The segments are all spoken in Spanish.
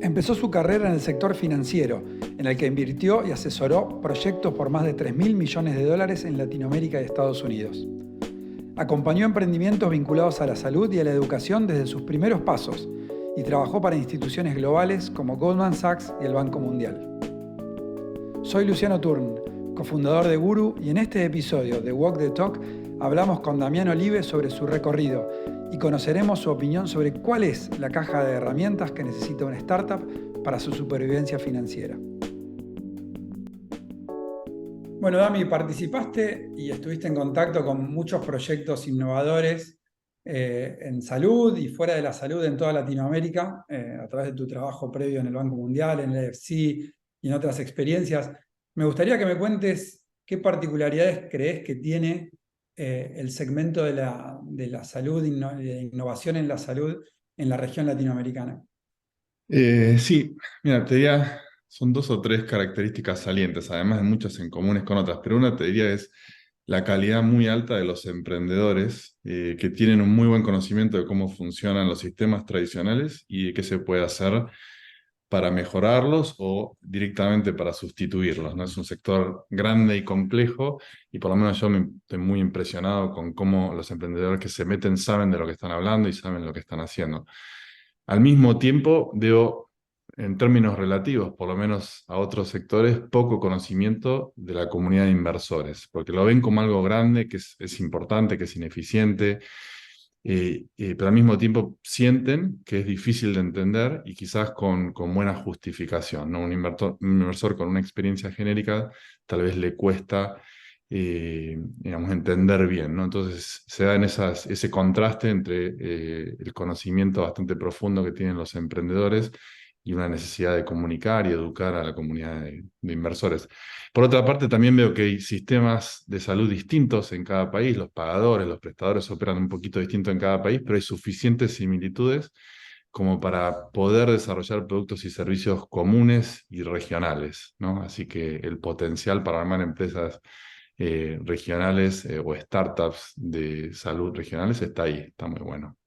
Empezó su carrera en el sector financiero, en el que invirtió y asesoró proyectos por más de 3.000 millones de dólares en Latinoamérica y Estados Unidos. Acompañó emprendimientos vinculados a la salud y a la educación desde sus primeros pasos y trabajó para instituciones globales como Goldman Sachs y el Banco Mundial. Soy Luciano Turn, cofundador de Guru, y en este episodio de Walk the Talk hablamos con Damián Olive sobre su recorrido y conoceremos su opinión sobre cuál es la caja de herramientas que necesita una startup para su supervivencia financiera. Bueno, Dami, participaste y estuviste en contacto con muchos proyectos innovadores en salud y fuera de la salud en toda Latinoamérica, a través de tu trabajo previo en el Banco Mundial, en el EFC y en otras experiencias. Me gustaría que me cuentes qué particularidades crees que tiene el segmento de la salud, de innovación en la salud en la región latinoamericana. Sí, mira, te diría, son dos o tres características salientes, además de muchas en comunes con otras, pero una te diría es la calidad muy alta de los emprendedores que tienen un muy buen conocimiento de cómo funcionan los sistemas tradicionales y de qué se puede hacer para mejorarlos o directamente para sustituirlos, ¿no? Es un sector grande y complejo y por lo menos yo estoy muy impresionado con cómo los emprendedores que se meten saben de lo que están hablando y saben lo que están haciendo. Al mismo tiempo, veo, en términos relativos, por lo menos a otros sectores, poco conocimiento de la comunidad de inversores, porque lo ven como algo grande, que es importante, que es ineficiente, pero al mismo tiempo sienten que es difícil de entender y quizás con buena justificación, ¿no? Un inversor con una experiencia genérica tal vez le cuesta digamos, entender bien, ¿no? Entonces se da en ese contraste entre el conocimiento bastante profundo que tienen los emprendedores y una necesidad de comunicar y educar a la comunidad de inversores. Por otra parte, también veo que hay sistemas de salud distintos en cada país, los pagadores, los prestadores operan un poquito distinto en cada país, pero hay suficientes similitudes como para poder desarrollar productos y servicios comunes y regionales, ¿no? Así que el potencial para armar empresas regionales o startups de salud regionales está ahí, está muy bueno.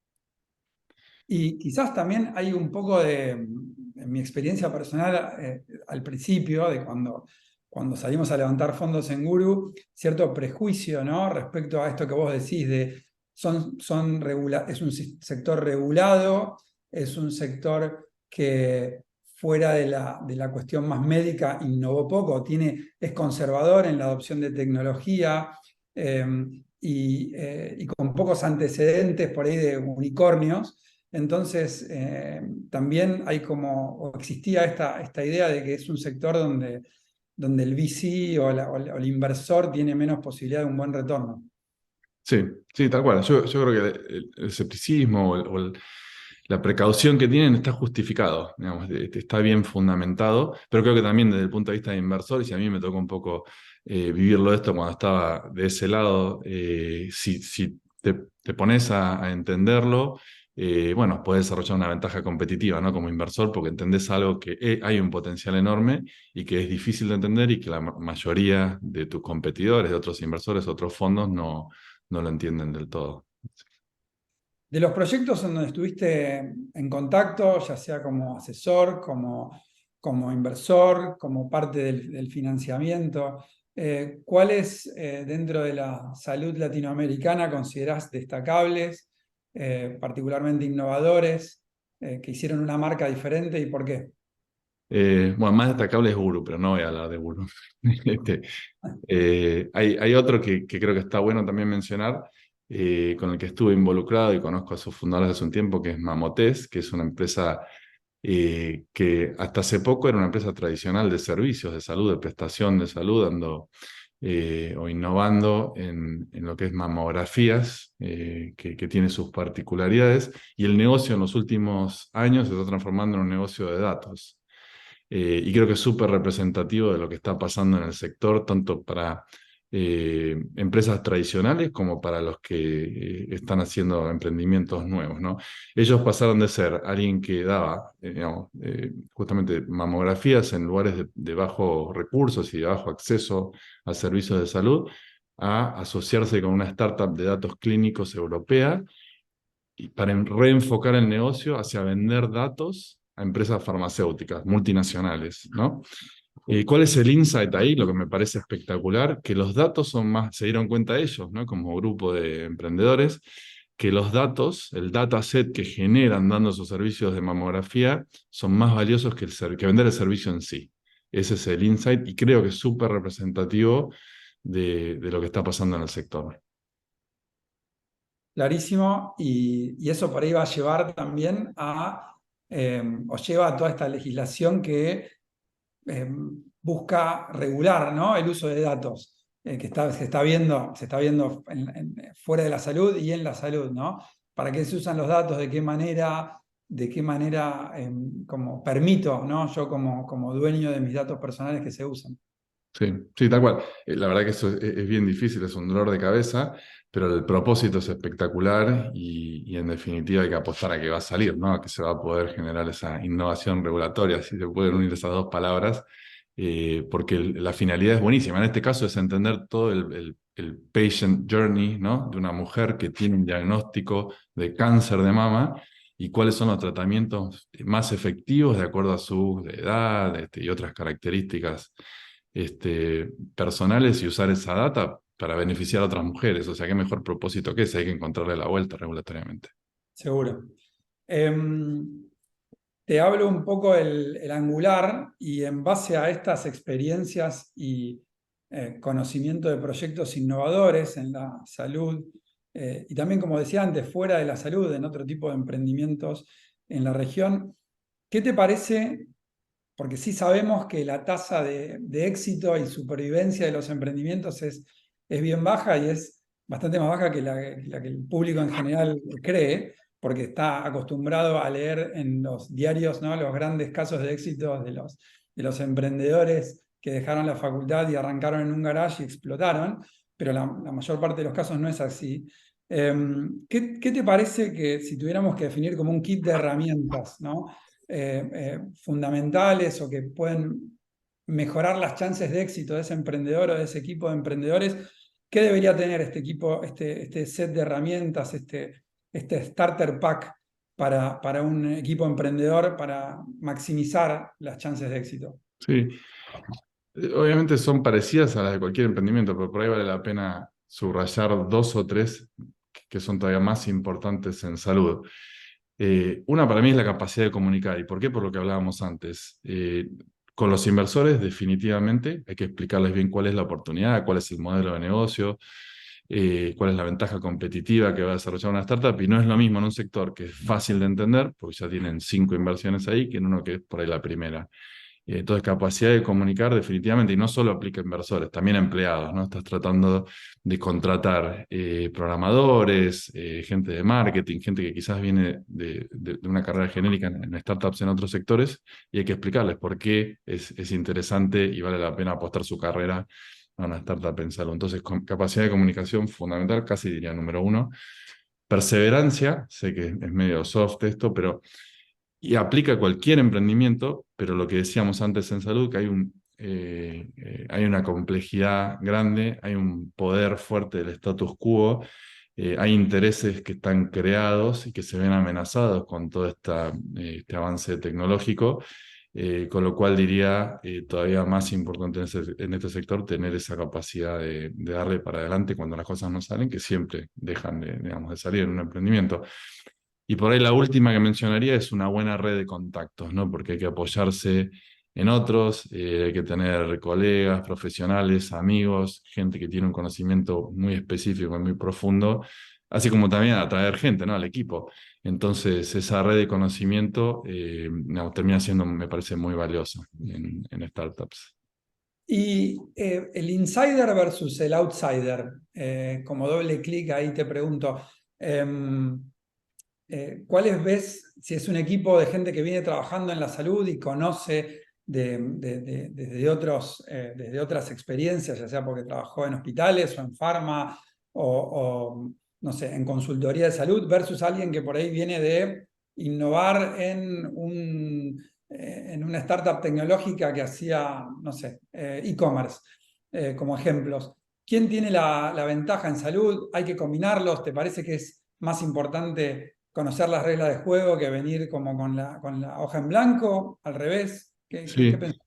Y quizás también hay un poco en mi experiencia personal, al principio, de cuando salimos a levantar fondos en Guru, cierto prejuicio, ¿no? Respecto a esto que vos decís de es un sector regulado, es un sector que fuera de la cuestión más médica innovó poco, es conservador en la adopción de tecnología, eh, y con pocos antecedentes por ahí de unicornios. Entonces, también hay o existía esta idea de que es un sector donde el VC o el inversor tiene menos posibilidad de un buen retorno. Sí, sí, tal cual. Yo creo que el escepticismo la precaución que tienen está justificado, digamos, está bien fundamentado, pero creo que también desde el punto de vista de inversores, y a mí me tocó un poco vivirlo esto cuando estaba de ese lado, si te pones a entenderlo, bueno, puedes desarrollar una ventaja competitiva, ¿no? Como inversor, porque entendés algo que hay un potencial enorme y que es difícil de entender y que la mayoría de tus competidores, de otros inversores, otros fondos, no lo entienden del todo. De los proyectos en donde estuviste en contacto, ya sea como asesor, como inversor, como parte del financiamiento, ¿cuáles dentro de la salud latinoamericana considerás destacables, particularmente innovadores, que hicieron una marca diferente y por qué? Bueno, más destacable es Guru, pero no voy a hablar de Guru. Este, hay otro que creo que está bueno también mencionar, con el que estuve involucrado y conozco a sus fundadores hace un tiempo, que es Mamotés, que es una empresa que hasta hace poco era una empresa tradicional de servicios de salud, de prestación de salud, o innovando en lo que es mamografías, que tiene sus particularidades, y el negocio en los últimos años se está transformando en un negocio de datos. Y creo que es súper representativo de lo que está pasando en el sector, tanto para empresas tradicionales como para los que están haciendo emprendimientos nuevos, ¿no? Ellos pasaron de ser alguien que daba, digamos, justamente mamografías en lugares de bajos recursos y de bajo acceso a servicios de salud, a asociarse con una startup de datos clínicos europea y para reenfocar el negocio hacia vender datos a empresas farmacéuticas, multinacionales, ¿no? ¿Cuál es el insight ahí? Lo que me parece espectacular, que los datos son más, se dieron cuenta ellos, ¿no? Como grupo de emprendedores, que los datos, el dataset que generan dando sus servicios de mamografía, son más valiosos que, que vender el servicio en sí. Ese es el insight y creo que es súper representativo de lo que está pasando en el sector. Clarísimo, y eso por ahí va a llevar también o lleva a toda esta legislación que eh, busca regular, ¿no?, el uso de datos, se está viendo fuera de la salud y en la salud, ¿no? ¿Para qué se usan los datos? De qué manera como permito, ¿no?, yo como dueño de mis datos personales que se usan. Sí, sí, tal cual. La verdad que eso es bien difícil, es un dolor de cabeza, pero el propósito es espectacular y en definitiva hay que apostar a que va a salir, ¿no? A que se va a poder generar esa innovación regulatoria, si se pueden unir esas dos palabras, porque la finalidad es buenísima. En este caso es entender todo el patient journey, ¿no? De una mujer que tiene un diagnóstico de cáncer de mama y cuáles son los tratamientos más efectivos de acuerdo a su edad, y otras características personales y usar esa data para beneficiar a otras mujeres. O sea, qué mejor propósito que ese, hay que encontrarle la vuelta regulatoriamente. Seguro. Em, Te hablo un poco el angular y en base a estas experiencias y conocimiento de proyectos innovadores en la salud y también, como decía antes, fuera de la salud, en otro tipo de emprendimientos en la región, ¿qué te parece? Porque sí sabemos que la tasa de éxito y supervivencia de los emprendimientos es bien baja y es bastante más baja que la que el público en general cree, porque está acostumbrado a leer en los diarios, ¿no?, los grandes casos de éxito de los emprendedores que dejaron la facultad y arrancaron en un garage y explotaron, pero la mayor parte de los casos no es así. ¿Qué te parece que si tuviéramos que definir como un kit de herramientas, ¿no?, fundamentales o que pueden mejorar las chances de éxito de ese emprendedor o de ese equipo de emprendedores? ¿Qué debería tener este equipo, este set de herramientas, este starter pack para un equipo emprendedor para maximizar las chances de éxito? Sí, obviamente son parecidas a las de cualquier emprendimiento, pero por ahí vale la pena subrayar dos o tres que son todavía más importantes en salud. Una para mí es la capacidad de comunicar. ¿Y por qué? Por lo que hablábamos antes. Con los inversores, definitivamente, hay que explicarles bien cuál es la oportunidad, cuál es el modelo de negocio, cuál es la ventaja competitiva que va a desarrollar una startup. Y no es lo mismo en un sector que es fácil de entender, porque ya tienen 5 inversiones ahí, que en uno que es por ahí la primera. Entonces, capacidad de comunicar definitivamente, y no solo aplica a inversores, también a empleados, ¿no? Estás tratando de contratar programadores, gente de marketing, gente que quizás viene de una carrera genérica en startups en otros sectores, y hay que explicarles por qué es interesante y vale la pena apostar su carrera a una startup en salud. Entonces, capacidad de comunicación fundamental, casi diría número uno. Perseverancia, sé que es medio soft esto, pero y aplica a cualquier emprendimiento, pero lo que decíamos antes en salud, que hay una complejidad grande, hay un poder fuerte del status quo, hay intereses que están creados y que se ven amenazados con todo este avance tecnológico, con lo cual diría todavía más importante en este sector tener esa capacidad de darle para adelante cuando las cosas no salen, que siempre dejan digamos, de salir en un emprendimiento. Y por ahí la última que mencionaría es una buena red de contactos, ¿no? Porque hay que apoyarse en otros, hay que tener colegas, profesionales, amigos, gente que tiene un conocimiento muy específico y muy profundo, así como también atraer gente, ¿no?, al equipo. Entonces, esa red de conocimiento no, termina siendo, me parece, muy valiosa en startups. Y el insider versus el outsider, como doble clic ahí te pregunto, ¿cuáles ves si es un equipo de gente que viene trabajando en la salud y conoce desde otras experiencias, ya sea porque trabajó en hospitales o en farma no sé, en consultoría de salud, versus alguien que por ahí viene de innovar en una startup tecnológica que hacía, no sé, e-commerce, como ejemplos? ¿Quién tiene la ventaja en salud? ¿Hay que combinarlos? ¿Te parece que es más importante conocer las reglas de juego que venir como con la hoja en blanco, al revés. ¿Qué Sí. pensás?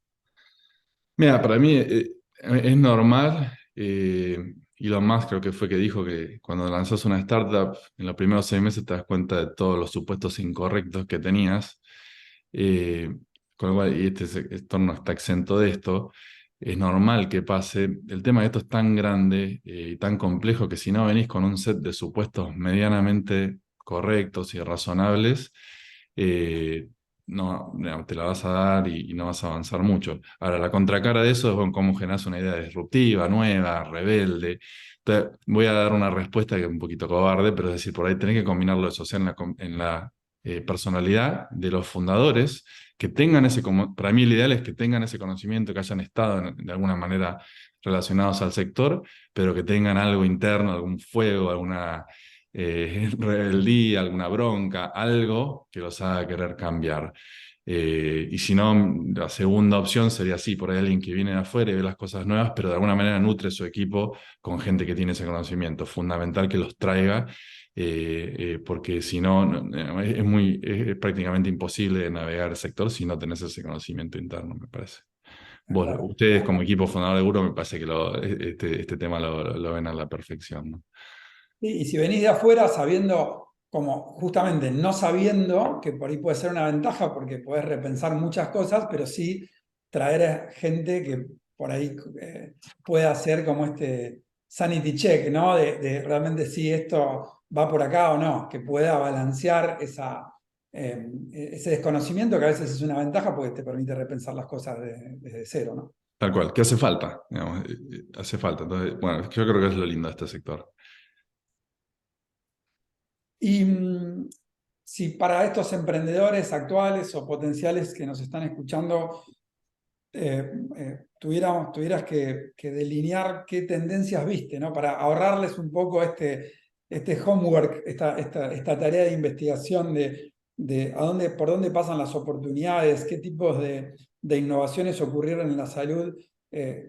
Mira, para mí es normal. Elon Musk creo que fue que dijo que cuando lanzas una startup, en los primeros 6 meses te das cuenta de todos los supuestos incorrectos que tenías. Eh, con lo cual, y este sector no está exento de esto, es normal que pase. El tema de esto es tan grande y tan complejo que si no venís con un set de supuestos medianamente correctos y razonables, eh, no, te la vas a dar y no vas a avanzar mucho. Ahora, la contracara de eso es bueno, cómo generas una idea disruptiva, nueva, rebelde. Entonces, voy a dar una respuesta que es un poquito cobarde, pero es decir, por ahí tenés que combinarlo de social en la personalidad de los fundadores, que tengan para mí el ideal es que tengan ese conocimiento, que hayan estado de alguna manera relacionados al sector, pero que tengan algo interno, algún fuego, alguna rebeldía, alguna bronca, algo que los haga querer cambiar. Y si no, la segunda opción sería así, por ahí alguien que viene de afuera y ve las cosas nuevas, pero de alguna manera nutre su equipo con gente que tiene ese conocimiento. Fundamental que los traiga, porque si no, es prácticamente imposible de navegar el sector si no tenés ese conocimiento interno, me parece. Claro. Ustedes como equipo fundador de Guro, me parece que este tema lo ven a la perfección, ¿no? Y si venís de afuera sabiendo, como justamente no sabiendo, que por ahí puede ser una ventaja porque podés repensar muchas cosas, pero sí traer a gente que por ahí pueda hacer como este sanity check, ¿no? De realmente si esto va por acá o no, que pueda balancear ese desconocimiento que a veces es una ventaja porque te permite repensar las cosas desde cero, ¿no? Tal cual, que hace falta, digamos, hace falta. Entonces, bueno, yo creo que es lo lindo de este sector. Y si para estos emprendedores actuales o potenciales que nos están escuchando, tuvieras que delinear qué tendencias viste, ¿no? Para ahorrarles un poco este homework, esta tarea de investigación de por dónde pasan las oportunidades, qué tipos de innovaciones ocurrieron en la salud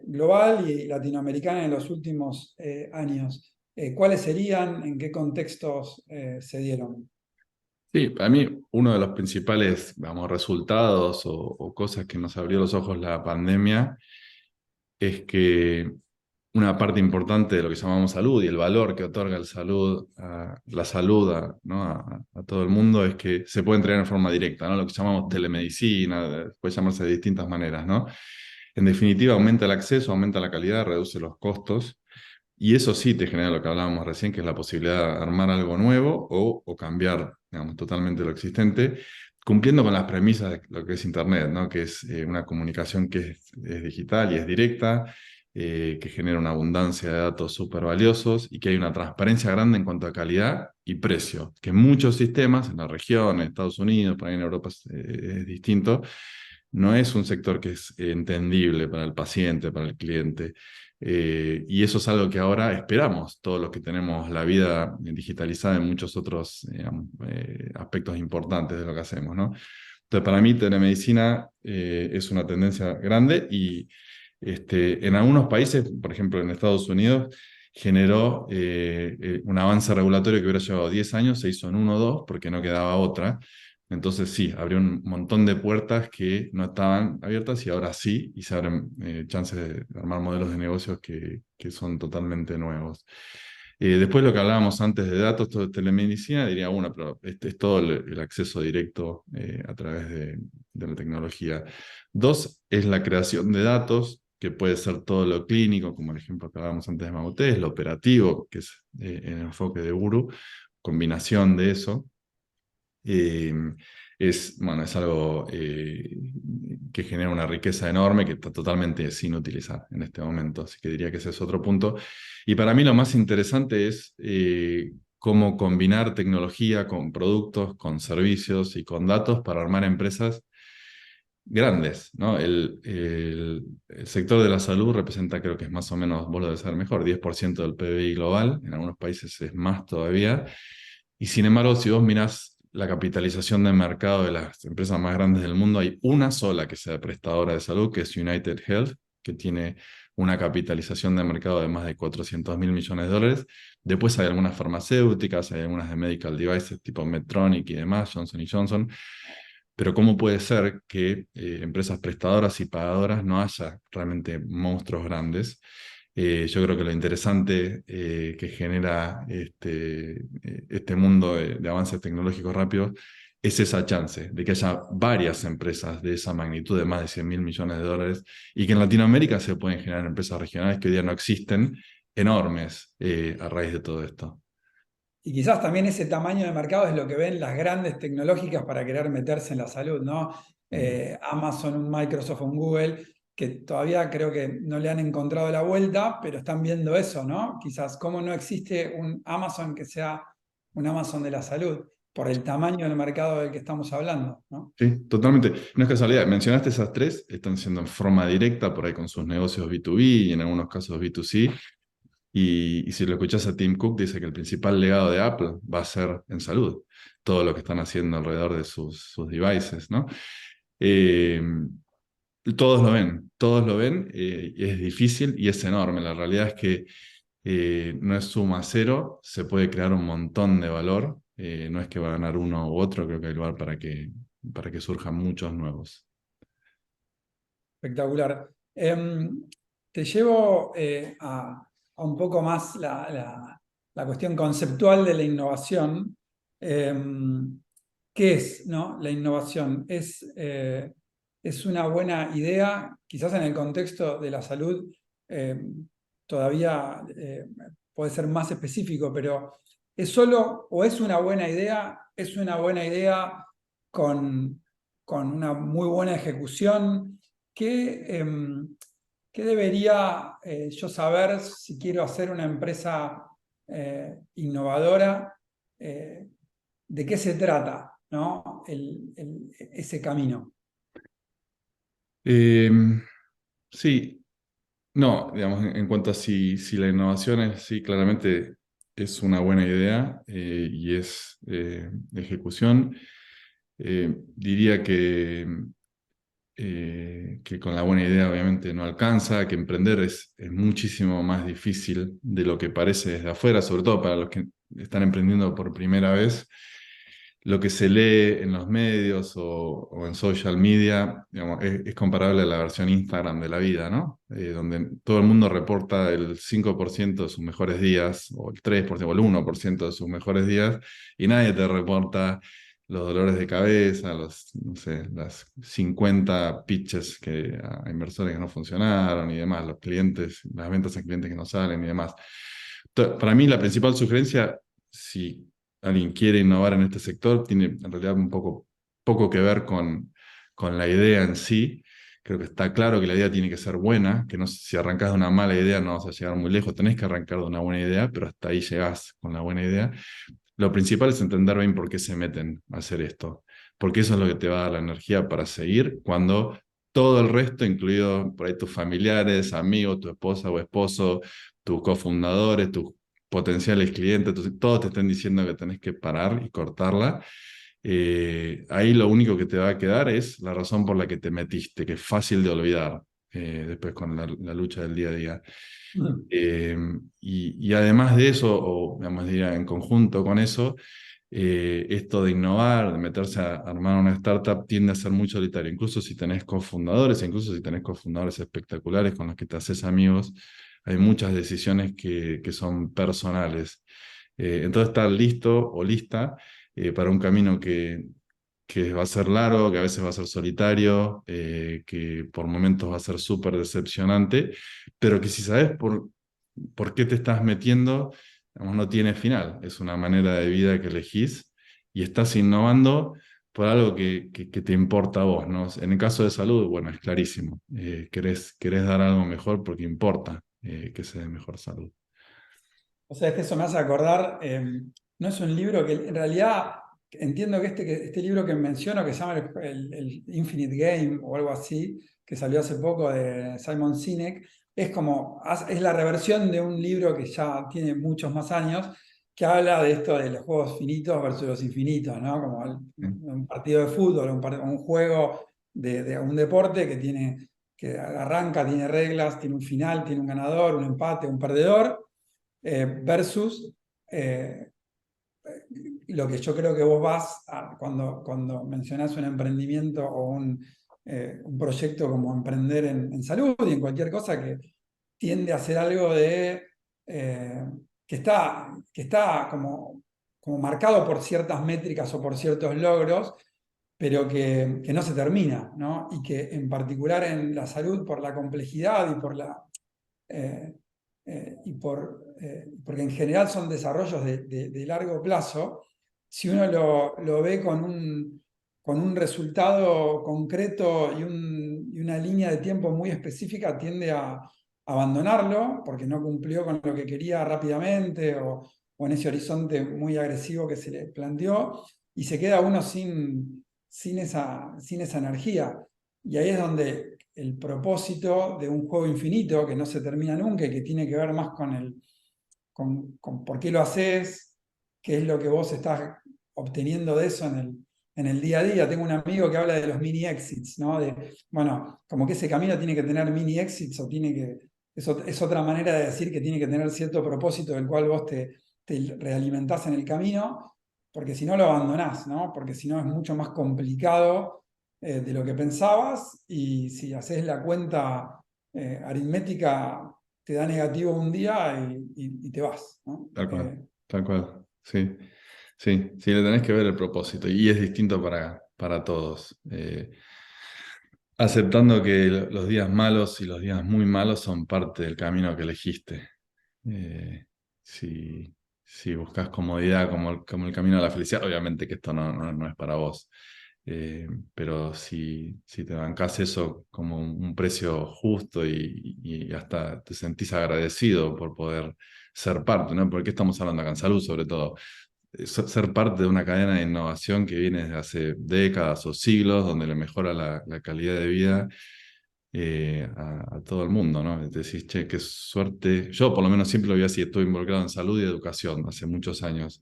global y latinoamericana en los últimos años. ¿Cuáles serían? ¿En qué contextos se dieron? Sí, para mí uno de los principales, vamos, resultados o cosas que nos abrió los ojos la pandemia es que una parte importante de lo que llamamos salud y el valor que otorga la salud ¿no? a todo el mundo es que se puede entregar en forma directa, ¿no? Lo que llamamos telemedicina, puede llamarse de distintas maneras, ¿no? En definitiva, aumenta el acceso, aumenta la calidad, reduce los costos. Y eso sí te genera lo que hablábamos recién, que es la posibilidad de armar algo nuevo o cambiar, digamos, totalmente lo existente, cumpliendo con las premisas de lo que es Internet, ¿no? Que es una comunicación que es digital y es directa, que genera una abundancia de datos súper valiosos y que hay una transparencia grande en cuanto a calidad y precio, que en muchos sistemas, en la región, en Estados Unidos, por ahí en Europa es distinto, no es un sector que es entendible para el paciente, para el cliente. Y eso es algo que ahora esperamos, todos los que tenemos la vida digitalizada en muchos otros aspectos importantes de lo que hacemos, ¿no? Entonces, para mí, telemedicina es una tendencia grande y en algunos países, por ejemplo en Estados Unidos, generó un avance regulatorio que hubiera llevado 10 años, se hizo en 1 o 2 porque no quedaba otra. Entonces sí, abrió un montón de puertas que no estaban abiertas y ahora sí, y se abren chances de armar modelos de negocios que son totalmente nuevos. Después lo que hablábamos antes de datos, todo de telemedicina, diría uno, pero este es todo el acceso directo a través de la tecnología. Dos, es la creación de datos, que puede ser todo lo clínico, como el ejemplo que hablábamos antes de Mamutes, lo operativo, que es el enfoque de Guru, combinación de eso. Eh, bueno, es algo que genera una riqueza enorme que está totalmente sin utilizar en este momento, así que diría que ese es otro punto. Y para mí lo más interesante es cómo combinar tecnología con productos, con servicios y con datos para armar empresas grandes, ¿no? El sector de la salud representa, creo que es más o menos, vos lo debes saber mejor, 10% del PBI global, en algunos países es más todavía, y sin embargo, si vos mirás la capitalización de mercado de las empresas más grandes del mundo, hay una sola que sea prestadora de salud, que es United Health, que tiene una capitalización de mercado de más de 400 mil millones de dólares. Después hay algunas farmacéuticas, hay algunas de medical devices tipo Medtronic y demás, Johnson Johnson. Pero ¿cómo puede ser que empresas prestadoras y pagadoras no haya realmente monstruos grandes? Yo creo que lo interesante que genera este mundo de avances tecnológicos rápidos es esa chance de que haya varias empresas de esa magnitud de más de 100 mil millones de dólares y que en Latinoamérica se pueden generar empresas regionales que hoy día no existen, enormes a raíz de todo esto. Y quizás también ese tamaño de mercado es lo que ven las grandes tecnológicas para querer meterse en la salud, ¿no? Mm. Amazon, un Microsoft, un Google, que todavía creo que no le han encontrado la vuelta, pero están viendo eso, ¿no? Quizás cómo no existe un Amazon que sea un Amazon de la salud, por el tamaño del mercado del que estamos hablando, ¿no? Sí, totalmente. No es casualidad. Mencionaste esas tres, están siendo en forma directa por ahí con sus negocios B2B y en algunos casos B2C. Y si lo escuchás a Tim Cook, dice que el principal legado de Apple va a ser en salud, todo lo que están haciendo alrededor de sus devices, ¿no? Eh, todos lo ven, y es difícil y es enorme. La realidad es que no es suma cero, se puede crear un montón de valor, no es que va a ganar uno u otro, creo que hay lugar para que surjan muchos nuevos. Espectacular. Te llevo a un poco más la cuestión conceptual de la innovación. ¿Qué es, no? La innovación? Es una buena idea, quizás en el contexto de la salud todavía puede ser más específico, pero ¿es solo o es una buena idea? ¿Es una buena idea con, con una muy buena ejecución? ¿Qué, qué debería yo saber si quiero hacer una empresa innovadora? Eh, ¿De qué se trata, ¿no? Ese camino. Eh, sí, no, digamos, en cuanto a si la innovación es, sí, claramente es una buena idea y es de ejecución, diría que con la buena idea obviamente no alcanza, que emprender es muchísimo más difícil de lo que parece desde afuera, sobre todo para los que están emprendiendo por primera vez. Lo que se lee en los medios o en social media, digamos, es comparable a la versión Instagram de la vida, ¿no? Donde todo el mundo reporta el 5% de sus mejores días, o el 3% o el 1% de sus mejores días, y nadie te reporta los dolores de cabeza, no sé, las 50 pitches a inversores que no funcionaron y demás, los clientes, las ventas a clientes que no salen y demás. Para mí la principal sugerencia, si alguien quiere innovar en este sector, tiene en realidad poco que ver con la idea en sí. Creo que está claro que la idea tiene que ser buena, que no, si arrancas de una mala idea no vas a llegar muy lejos, tenés que arrancar de una buena idea, pero hasta ahí llegás con la buena idea. Lo principal es entender bien por qué se meten a hacer esto, porque eso es lo que te va a dar la energía para seguir cuando todo el resto, incluido por ahí tus familiares, amigos, tu esposa o esposo, tus cofundadores, tus potenciales clientes, todos te estén diciendo que tenés que parar y cortarla. Ahí lo único que te va a quedar es la razón por la que te metiste, que es fácil de olvidar después con la lucha del día a día. Mm. Eh, y además de eso, o digamos, diría, en conjunto con eso, esto de innovar, de meterse a armar una startup, tiende a ser muy solitario. Incluso si tenés cofundadores, incluso si tenés cofundadores espectaculares con los que te haces amigos, hay muchas decisiones que son personales. Entonces, estar listo o lista para un camino que va a ser largo, que a veces va a ser solitario, que por momentos va a ser súper decepcionante, pero que si sabes por qué te estás metiendo, digamos, no tiene final. Es una manera de vida que elegís y estás innovando por algo que te importa a vos, ¿no? En el caso de salud, bueno, es clarísimo. Querés dar algo mejor porque importa que se dé mejor salud. O sea, eso me hace acordar, no es un libro que en realidad entiendo que este libro que menciono, que se llama el Infinite Game o algo así, que salió hace poco de Simon Sinek, es como, es la reversión de un libro que ya tiene muchos más años, que habla de esto de los juegos finitos versus los infinitos, ¿no? Como ¿Sí? un partido de fútbol, un juego de un deporte que tiene que arranca, tiene reglas, tiene un final, tiene un ganador, un empate, un perdedor, versus lo que yo creo que vos vas cuando mencionás un emprendimiento o un proyecto como emprender en salud y en cualquier cosa que tiende a ser algo eh, que está como marcado por ciertas métricas o por ciertos logros, pero que no se termina, ¿no? Y que en particular en la salud, por la complejidad y eh, porque en general son desarrollos de largo plazo, si uno lo ve con un resultado concreto y una línea de tiempo muy específica, tiende a abandonarlo porque no cumplió con lo que quería rápidamente o en ese horizonte muy agresivo que se le planteó y se queda uno sin esa energía. Y ahí es donde el propósito de un juego infinito que no se termina nunca y que tiene que ver más con por qué lo haces, qué es lo que vos estás obteniendo de eso en el día a día. Tengo un amigo que habla de los mini exits, ¿no? Bueno, como que ese camino tiene que tener mini exits o es otra manera de decir que tiene que tener cierto propósito del cual vos te realimentás en el camino, porque si no lo abandonás, ¿no? Porque si no es mucho más complicado de lo que pensabas y si haces la cuenta aritmética te da negativo un día y te vas, ¿no? Tal cual, tal cual. Sí, sí, sí, le tenés que ver el propósito y es distinto para todos. Aceptando que los días malos y los días muy malos son parte del camino que elegiste. Eh, si, si buscas comodidad como el camino a la felicidad, obviamente que esto no es para vos. Pero si te bancás eso como un precio justo y hasta te sentís agradecido por poder ser parte, ¿no? Porque estamos hablando acá en salud, sobre todo. Ser parte de una cadena de innovación que viene desde hace décadas o siglos, donde le mejora la calidad de vida a todo el mundo, ¿no? Decís, che, qué suerte. Yo por lo menos siempre lo vi así, estuve involucrado en salud y educación hace muchos años.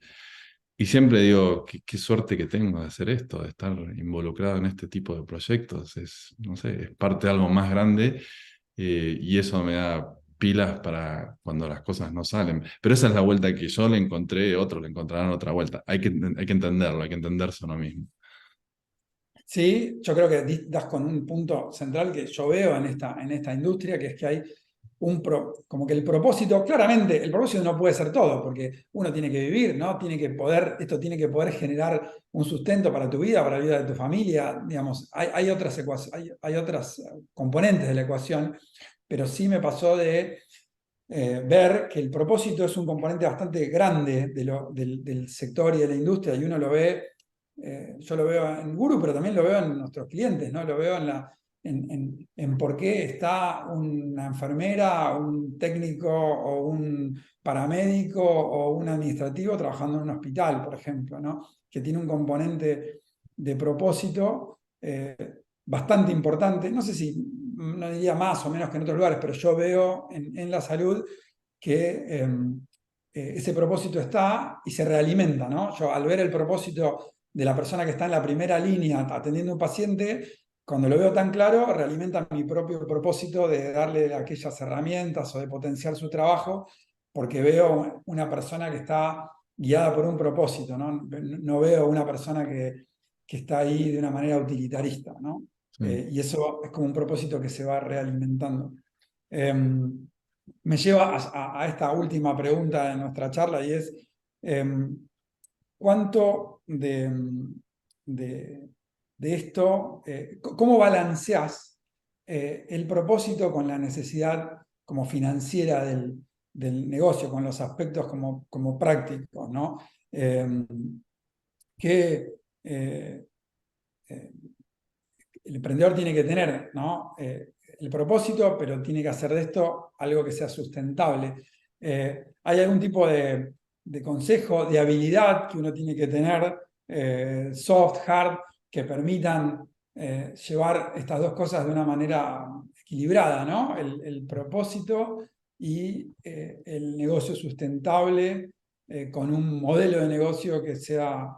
Y siempre digo, qué suerte que tengo de hacer esto, de estar involucrado en este tipo de proyectos. No sé, es parte de algo más grande y eso me da pilas para cuando las cosas no salen. Pero esa es la vuelta que yo le encontré, otros le encontrarán otra vuelta. Hay que entenderlo, hay que entenderse uno mismo. Sí, yo creo que das con un punto central que yo veo en esta industria, que es que hay como que el propósito, claramente, el propósito no puede ser todo, porque uno tiene que vivir, ¿no? Esto tiene que poder generar un sustento para tu vida, para la vida de tu familia, digamos, hay otras hay otras componentes de la ecuación, pero sí me pasó de ver que el propósito es un componente bastante grande del sector y de la industria, y uno lo ve, yo lo veo en Guru, pero también lo veo en nuestros clientes, ¿no? Lo veo en por qué está una enfermera, un técnico o un paramédico o un administrativo trabajando en un hospital, por ejemplo, ¿no? Que tiene un componente de propósito bastante importante. No sé si no diría más o menos que en otros lugares, pero yo veo en la salud que ese propósito está y se realimenta, ¿no? Yo al ver el propósito de la persona que está en la primera línea atendiendo a un paciente, cuando lo veo tan claro, realimenta mi propio propósito de darle aquellas herramientas o de potenciar su trabajo, porque veo una persona que está guiada por un propósito, ¿no? No veo una persona que está ahí de una manera utilitarista, ¿no? Sí. Y eso es como un propósito que se va realimentando. Me lleva a esta última pregunta de nuestra charla y es, ¿cuánto de, de esto, cómo balanceás el propósito con la necesidad como financiera del negocio, con los aspectos como prácticos, ¿no? Que eh, eh, el emprendedor tiene que tener, ¿no? El propósito, pero tiene que hacer de esto algo que sea sustentable. ¿Hay algún tipo de consejo, de habilidad que uno tiene que tener, soft, hard, que permitan llevar estas dos cosas de una manera equilibrada, ¿no? El propósito y el negocio sustentable con un modelo de negocio que sea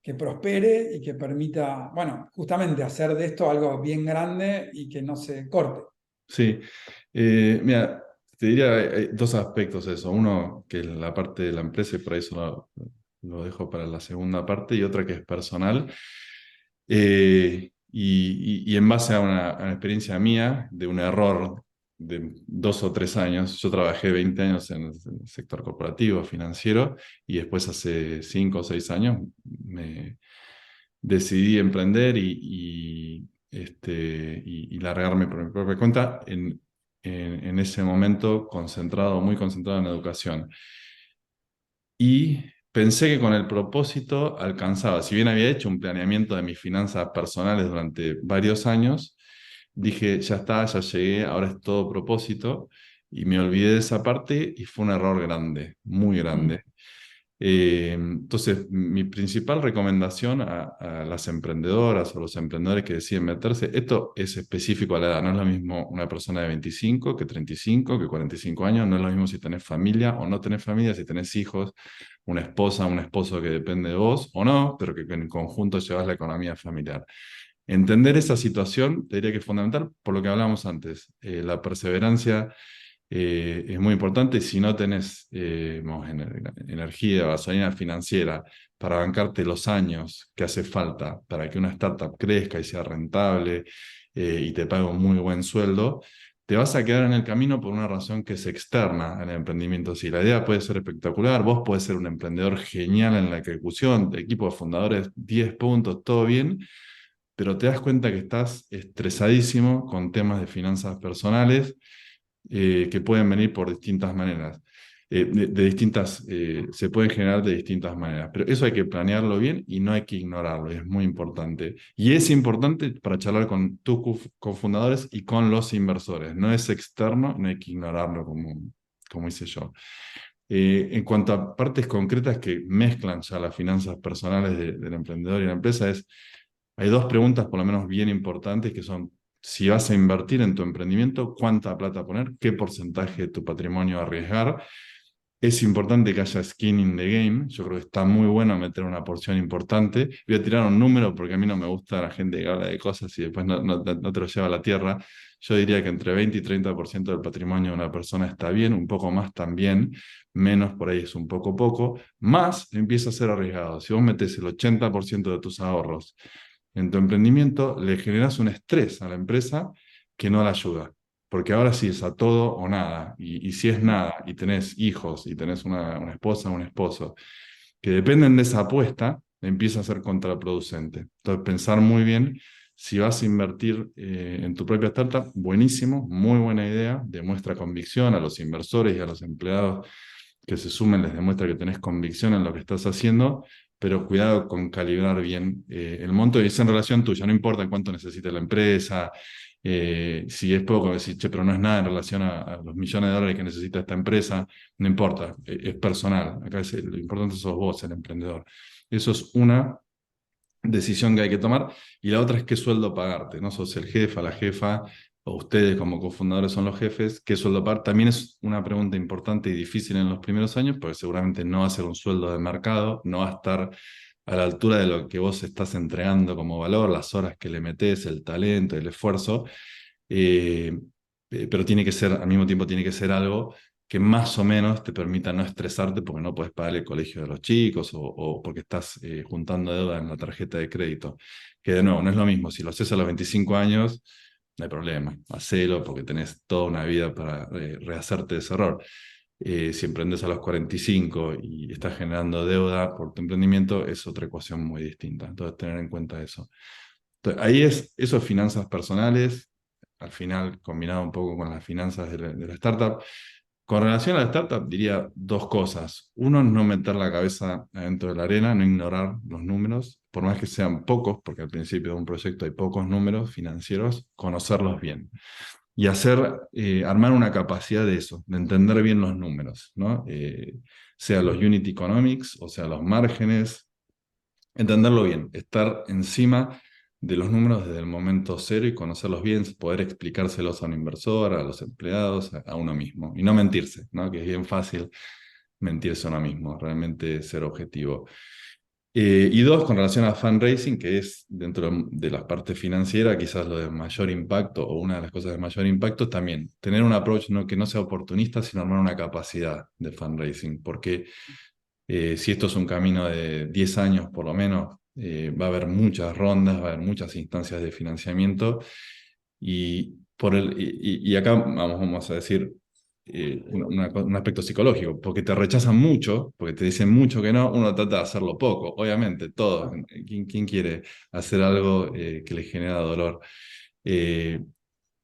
que prospere y que permita, bueno, justamente hacer de esto algo bien grande y que no se corte. Sí, mira, te diría hay dos aspectos de eso. Uno, que es la parte de la empresa, y por eso lo dejo para la segunda parte, y otra que es personal. Y en base a una experiencia mía, de un error de 2 o 3 años, yo trabajé 20 años en el sector corporativo, financiero, y después hace 5 o 6 años me decidí emprender y largarme por mi propia cuenta en ese momento concentrado, muy concentrado en educación. Y pensé que con el propósito alcanzaba, si bien había hecho un planeamiento de mis finanzas personales durante varios años, dije, ya está, ya llegué, ahora es todo propósito, y me olvidé de esa parte y fue un error grande, muy Mm. grande. Entonces, mi principal recomendación a las emprendedoras o los emprendedores que deciden meterse, esto es específico a la edad, no es lo mismo una persona de 25 que 35, que 45 años, no es lo mismo si tenés familia o no tenés familia, si tenés hijos, una esposa, un esposo que depende de vos o no, pero que en conjunto llevas la economía familiar. Entender esa situación, te diría que es fundamental por lo que hablábamos antes, la perseverancia es muy importante. Si no tenés vamos, energía, gasolina financiera para bancarte los años que hace falta para que una startup crezca y sea rentable y te pague un muy buen sueldo, te vas a quedar en el camino por una razón que es externa al emprendimiento. Si la idea puede ser espectacular, vos podés ser un emprendedor genial en la ejecución, de equipo de fundadores, 10 puntos, todo bien, pero te das cuenta que estás estresadísimo con temas de finanzas personales que pueden venir por distintas maneras. De distintas, se pueden generar de distintas maneras, pero eso hay que planearlo bien y no hay que ignorarlo, es muy importante. Y es importante para charlar con tus cofundadores y con los inversores, no es externo, no hay que ignorarlo como hice yo. En cuanto a partes concretas que mezclan ya las finanzas personales del emprendedor y la empresa, hay dos preguntas por lo menos bien importantes que son, si vas a invertir en tu emprendimiento, ¿cuánta plata poner? ¿Qué porcentaje de tu patrimonio arriesgar? Es importante que haya skin in the game. Yo creo que está muy bueno meter una porción importante. Voy a tirar un número porque a mí no me gusta la gente que habla de cosas y después no te lo lleva a la tierra. Yo diría que entre 20 y 30% del patrimonio de una persona está bien, un poco más también, menos por ahí es un poco poco, más empieza a ser arriesgado. Si vos metes el 80% de tus ahorros en tu emprendimiento, le generas un estrés a la empresa que no la ayuda. Porque ahora sí es a todo o nada. Y si es nada, y tenés hijos, y tenés una esposa o un esposo, que dependen de esa apuesta, empieza a ser contraproducente. Entonces, pensar muy bien si vas a invertir en tu propia startup, buenísimo, muy buena idea, demuestra convicción a los inversores y a los empleados que se sumen, les demuestra que tenés convicción en lo que estás haciendo, pero cuidado con calibrar bien el monto y es en relación tuya, no importa cuánto necesite la empresa, si es poco, decir, che, pero no es nada en relación a los millones de dólares que necesita esta empresa, no importa, es personal, acá lo importante sos vos, el emprendedor. Eso es una decisión que hay que tomar. Y la otra es qué sueldo pagarte, ¿no? Sos el jefe, la jefa, o ustedes como cofundadores son los jefes, qué sueldo pagar. También es una pregunta importante y difícil en los primeros años, porque seguramente no va a ser un sueldo de mercado, no va a estar a la altura de lo que vos estás entregando como valor, las horas que le metés, el talento, el esfuerzo. eh, pero tiene que ser, al mismo tiempo tiene que ser algo que más o menos te permita no estresarte porque no puedes pagar el colegio de los chicos o porque estás juntando deuda en la tarjeta de crédito. Que de nuevo, no es lo mismo. Si lo haces a los 25 años, no hay problema. Hacelo porque tenés toda una vida para rehacerte de ese error. Si emprendes a los 45 y estás generando deuda por tu emprendimiento, es otra ecuación muy distinta. Entonces, tener en cuenta eso. Entonces, ahí eso es finanzas personales, al final combinado un poco con las finanzas de la startup. Con relación a la startup, diría dos cosas. Uno, no meter la cabeza adentro de la arena, no ignorar los números, por más que sean pocos, porque al principio de un proyecto hay pocos números financieros, conocerlos bien. Y armar una capacidad de eso, de entender bien los números, ¿no? Sea los unit economics, o sea los márgenes, entenderlo bien, estar encima de los números desde el momento cero y conocerlos bien, poder explicárselos a un inversor, a los empleados, a uno mismo. Y no mentirse, ¿no? Que es bien fácil mentirse a uno mismo, realmente ser objetivo. Y dos, con relación a fundraising, que es dentro de la parte financiera, quizás lo de mayor impacto o una de las cosas de mayor impacto, también tener un approach que no sea oportunista, sino armar una capacidad de fundraising, porque si esto es un camino de 10 años por lo menos, va a haber muchas rondas, va a haber muchas instancias de financiamiento y acá vamos a decir un aspecto psicológico, porque te rechazan mucho, porque te dicen mucho que no, uno trata de hacerlo poco, obviamente, todos. ¿Quién quiere hacer algo que le genera dolor? Eh,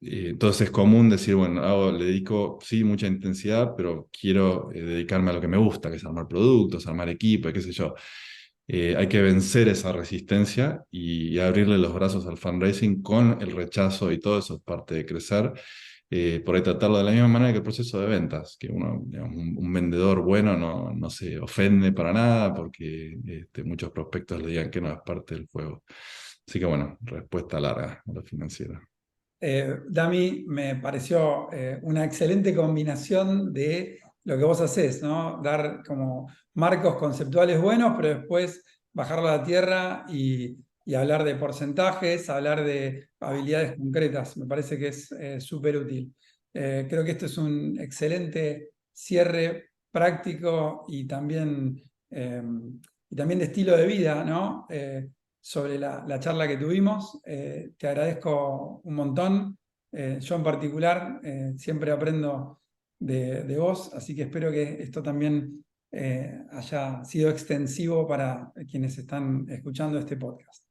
entonces es común decir, bueno, le dedico, sí, mucha intensidad, pero quiero dedicarme a lo que me gusta, que es armar productos, armar equipos, qué sé yo. Hay que vencer esa resistencia y abrirle los brazos al fundraising con el rechazo y todo eso es parte de crecer. Por ahí tratarlo de la misma manera que el proceso de ventas, que uno, digamos, un vendedor bueno no se ofende para nada porque muchos prospectos le digan que no es parte del juego. Así que bueno, respuesta larga a lo financiero. Dami, me pareció una excelente combinación de lo que vos hacés, ¿no? Dar como marcos conceptuales buenos, pero después bajarlo a la tierra y hablar de porcentajes, hablar de habilidades concretas. Me parece que es súper útil. Creo que esto es un excelente cierre práctico eh, y también de estilo de vida, ¿no? Sobre la charla que tuvimos. Te agradezco un montón. Yo en particular siempre aprendo de vos, así que espero que esto también haya sido extensivo para quienes están escuchando este podcast.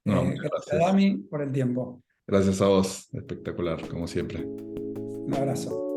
No, muchas Gracias, gracias. Dami, por el tiempo. Gracias a vos, espectacular, como siempre. Un abrazo.